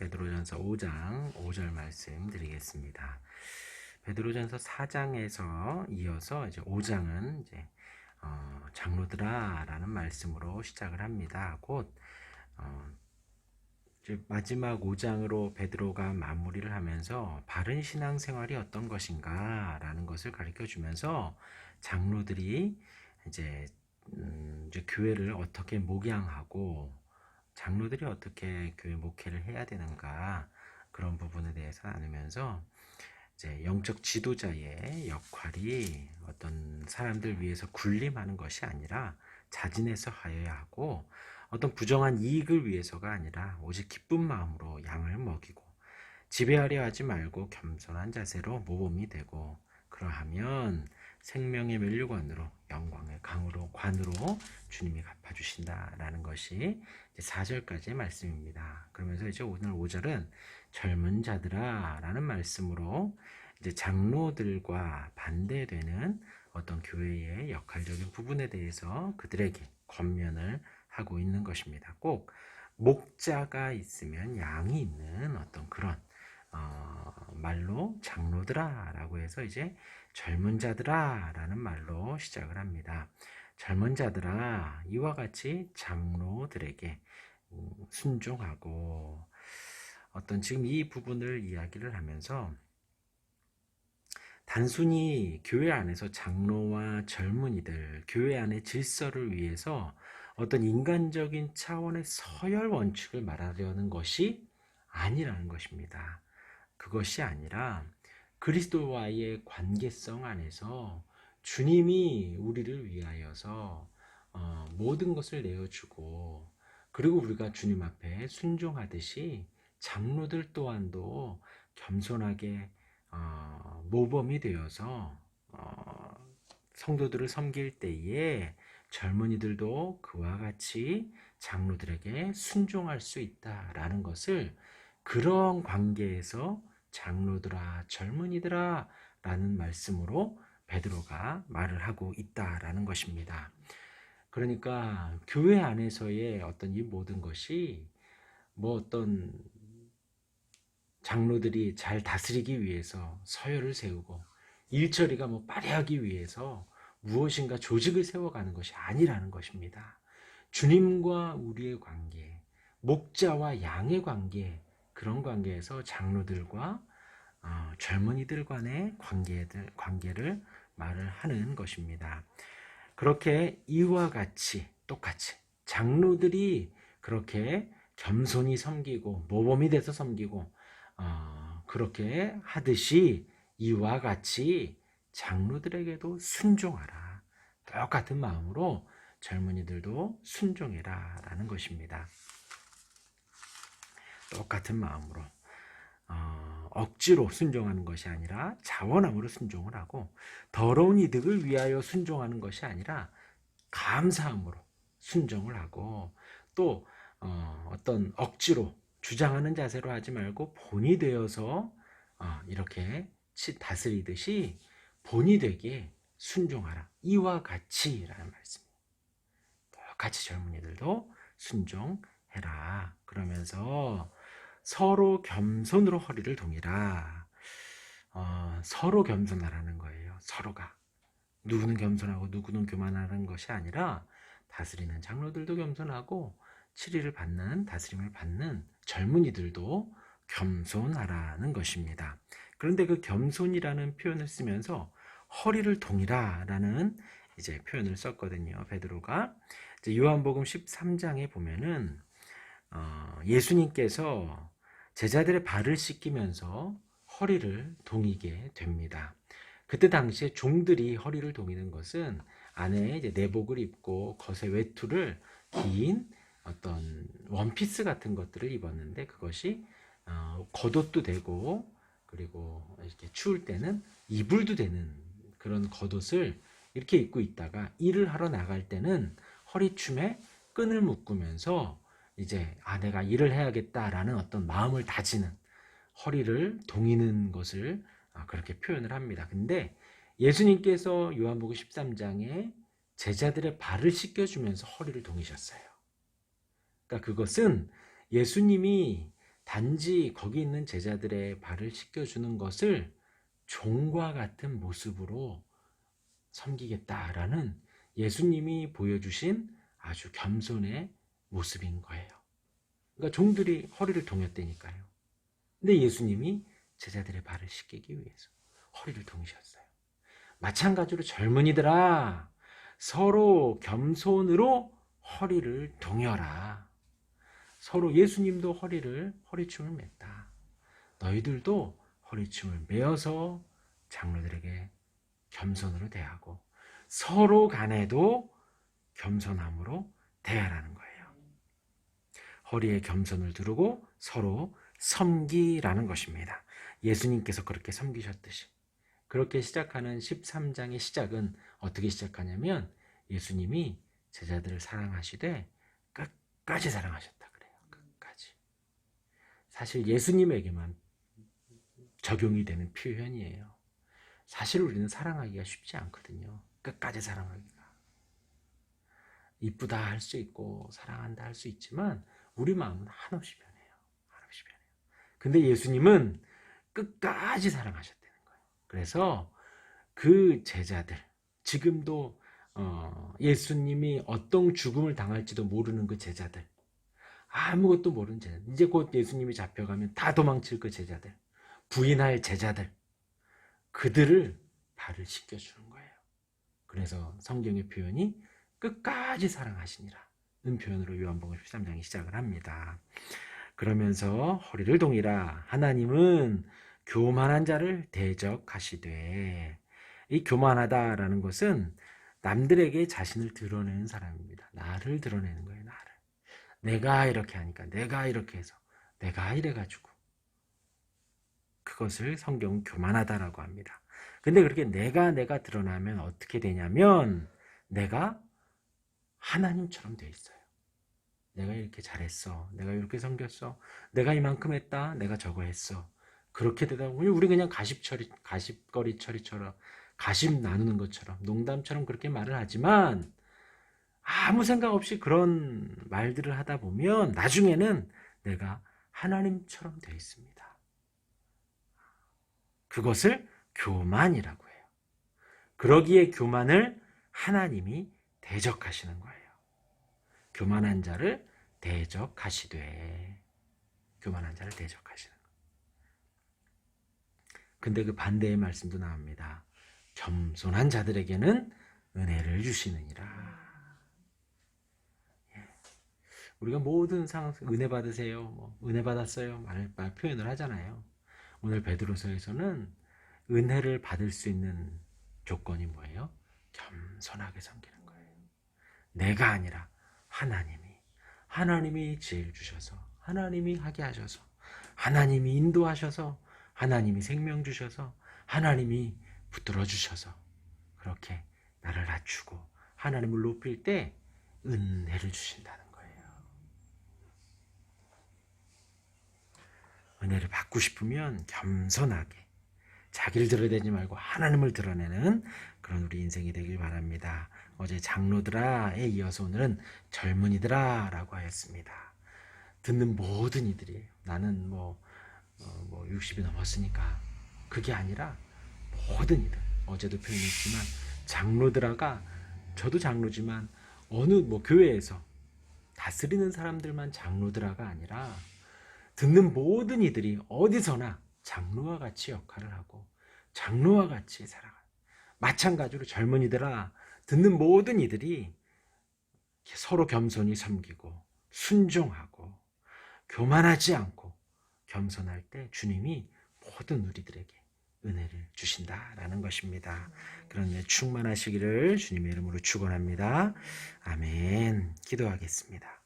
베드로전서 5장 5절 말씀 드리겠습니다. 베드로전서 4장에서 이어서 이제 5장은 이제 장로들아라는 말씀으로 시작을 합니다. 곧 이제 마지막 5장으로 베드로가 마무리를 하면서 바른 신앙생활이 어떤 것인가라는 것을 가르쳐 주면서 장로들이 이제 교회를 어떻게 목양하고 장로들이 어떻게 교회 목회를 해야 되는가, 그런 부분에 대해서 나누면서 이제 영적 지도자의 역할이 어떤 사람들 위해서 군림하는 것이 아니라 자진해서 하여야 하고, 어떤 부정한 이익을 위해서가 아니라 오직 기쁜 마음으로 양을 먹이고 지배하려 하지 말고 겸손한 자세로 모범이 되고, 그러하면 생명의 면류관으로 영광의 관으로 주님이 갚아주신다라는 것이 4절까지의 말씀입니다. 그러면서 이제 오늘 5절은 젊은 자들아 라는 말씀으로 이제 장로들과 반대되는 어떤 교회의 역할적인 부분에 대해서 그들에게 권면을 하고 있는 것입니다. 꼭 목자가 있으면 양이 있는 어떤 그런 말로 장로들아 라고 해서 이제 젊은 자들아 라는 말로 시작을 합니다. 젊은 자들아, 이와 같이 장로들에게 순종하고, 어떤 지금 이 부분을 이야기를 하면서 단순히 교회 안에서 장로와 젊은이들, 교회 안의 질서를 위해서 어떤 인간적인 차원의 서열 원칙을 말하려는 것이 아니라는 것입니다. 그것이 아니라 그리스도와의 관계성 안에서 주님이 우리를 위하여서 모든 것을 내어주고, 그리고 우리가 주님 앞에 순종하듯이 장로들 또한도 겸손하게 모범이 되어서 성도들을 섬길 때에 젊은이들도 그와 같이 장로들에게 순종할 수 있다라는 것을, 그런 관계에서 장로들아, 젊은이들아 라는 말씀으로 베드로가 말을 하고 있다라는 것입니다. 그러니까 교회 안에서의 어떤 이 모든 것이 어떤 장로들이 잘 다스리기 위해서 서열을 세우고 일처리가 빠르하기 위해서 무엇인가 조직을 세워가는 것이 아니라는 것입니다. 주님과 우리의 관계, 목자와 양의 관계, 그런 관계에서 장로들과 젊은이들 간의 관계를 말을 하는 것입니다. 그렇게 이와 같이 똑같이 장로들이 그렇게 겸손히 섬기고 모범이 돼서 섬기고 그렇게 하듯이 이와 같이 장로들에게도 순종하라. 똑같은 마음으로 젊은이들도 순종해라 라는 것입니다. 똑같은 마음으로 억지로 순종하는 것이 아니라 자원함으로 순종을 하고, 더러운 이득을 위하여 순종하는 것이 아니라 감사함으로 순종을 하고, 또 어떤 억지로 주장하는 자세로 하지 말고 본이 되어서 이렇게 다스리듯이 본이 되게 순종하라. 이와 같이라는 말씀입니다. 똑같이 젊은이들도 순종해라. 그러면서 서로 겸손으로 허리를 동이라. 서로 겸손하라는 거예요. 서로가. 누구는 겸손하고 누구는 교만하는 것이 아니라 다스리는 장로들도 겸손하고 다스림을 받는 젊은이들도 겸손하라는 것입니다. 그런데 그 겸손이라는 표현을 쓰면서 허리를 동이라 라는 이제 표현을 썼거든요. 베드로가. 이제 요한복음 13장에 보면은 예수님께서 제자들의 발을 씻기면서 허리를 동이게 됩니다. 그때 당시에 종들이 허리를 동이는 것은 안에 이제 내복을 입고 겉에 외투를 긴 어떤 원피스 같은 것들을 입었는데, 그것이 겉옷도 되고, 그리고 이렇게 추울 때는 이불도 되는 그런 겉옷을 이렇게 입고 있다가 일을 하러 나갈 때는 허리춤에 끈을 묶으면서 이제 내가 일을 해야겠다라는 어떤 마음을 다지는, 허리를 동이는 것을 그렇게 표현을 합니다. 근데 예수님께서 요한복음 13장에 제자들의 발을 씻겨주면서 허리를 동이셨어요. 그러니까 그것은 예수님이 단지 거기 있는 제자들의 발을 씻겨주는 것을 종과 같은 모습으로 섬기겠다라는 예수님이 보여주신 아주 겸손의 모습인 거예요. 그러니까 종들이 허리를 동였다니까요. 근데 예수님이 제자들의 발을 씻기기 위해서 허리를 동이셨어요. 마찬가지로 젊은이들아, 서로 겸손으로 허리를 동여라. 서로 예수님도 허리춤을 맸다. 너희들도 허리춤을 매어서 장로들에게 겸손으로 대하고 서로 간에도 겸손함으로 대하라는 거예요. 허리에 겸손을 두르고 서로 섬기라는 것입니다. 예수님께서 그렇게 섬기셨듯이. 그렇게 시작하는 13장의 시작은 어떻게 시작하냐면 예수님이 제자들을 사랑하시되 끝까지 사랑하셨다 그래요. 끝까지. 사실 예수님에게만 적용이 되는 표현이에요. 사실 우리는 사랑하기가 쉽지 않거든요. 끝까지 사랑하기가. 이쁘다 할 수 있고 사랑한다 할 수 있지만 우리 마음은 한없이 변해요. 한없이 변해요. 근데 예수님은 끝까지 사랑하셨다는 거예요. 그래서 그 제자들, 지금도 예수님이 어떤 죽음을 당할지도 모르는 그 제자들, 아무것도 모르는 제자들, 이제 곧 예수님이 잡혀가면 다 도망칠 그 제자들, 부인할 제자들, 그들을 발을 씻겨주는 거예요. 그래서 성경의 표현이 끝까지 사랑하시니라 는 표현으로 요한복음 13장이 시작을 합니다. 그러면서 허리를 동이라. 하나님은 교만한 자를 대적하시되. 이 교만하다라는 것은 남들에게 자신을 드러내는 사람입니다. 나를 드러내는 거예요. 나를. 내가 이렇게 하니까, 내가 이렇게 해서, 내가 이래가지고. 그것을 성경은 교만하다라고 합니다. 근데 그렇게 내가 드러나면 어떻게 되냐면 내가 하나님처럼 돼 있어요. 내가 이렇게 잘했어. 내가 이렇게 섬겼어. 내가 이만큼 했다. 내가 저거 했어. 그렇게 되다 보면 우리 그냥 가십거리 처리처럼, 가십 나누는 것처럼, 농담처럼 그렇게 말을 하지만 아무 생각 없이 그런 말들을 하다 보면 나중에는 내가 하나님처럼 돼 있습니다. 그것을 교만이라고 해요. 그러기에 교만을 하나님이 대적하시는 거예요. 교만한 자를 대적하시되. 교만한 자를 대적하시는 거예요. 근데 그 반대의 말씀도 나옵니다. 겸손한 자들에게는 은혜를 주시느니라. 우리가 모든 상황 은혜 받으세요, 은혜 받았어요 말 표현을 하잖아요. 오늘 베드로서에서는 은혜를 받을 수 있는 조건이 뭐예요? 겸손하게 섬기는 거예요. 내가 아니라 하나님이 지혜를 주셔서, 하나님이 하게 하셔서, 하나님이 인도하셔서, 하나님이 생명 주셔서, 하나님이 붙들어 주셔서 그렇게 나를 낮추고 하나님을 높일 때 은혜를 주신다는 거예요. 은혜를 받고 싶으면 겸손하게 자기를 드러내지 말고 하나님을 드러내는 그런 우리 인생이 되길 바랍니다. 어제 장로들아에 이어서 오늘은 젊은이들아 라고 하였습니다. 듣는 모든 이들이에요. 나는 60이 넘었으니까. 그게 아니라 모든 이들. 어제도 표현했지만 장로들아가, 저도 장로지만 어느 교회에서 다스리는 사람들만 장로들아가 아니라 듣는 모든 이들이 어디서나 장로와 같이 역할을 하고 장로와 같이 살아가는, 마찬가지로 젊은이들아, 듣는 모든 이들이 서로 겸손히 섬기고 순종하고 교만하지 않고 겸손할 때 주님이 모든 우리들에게 은혜를 주신다라는 것입니다. 그런 은혜 충만하시기를 주님의 이름으로 축원합니다. 아멘. 기도하겠습니다.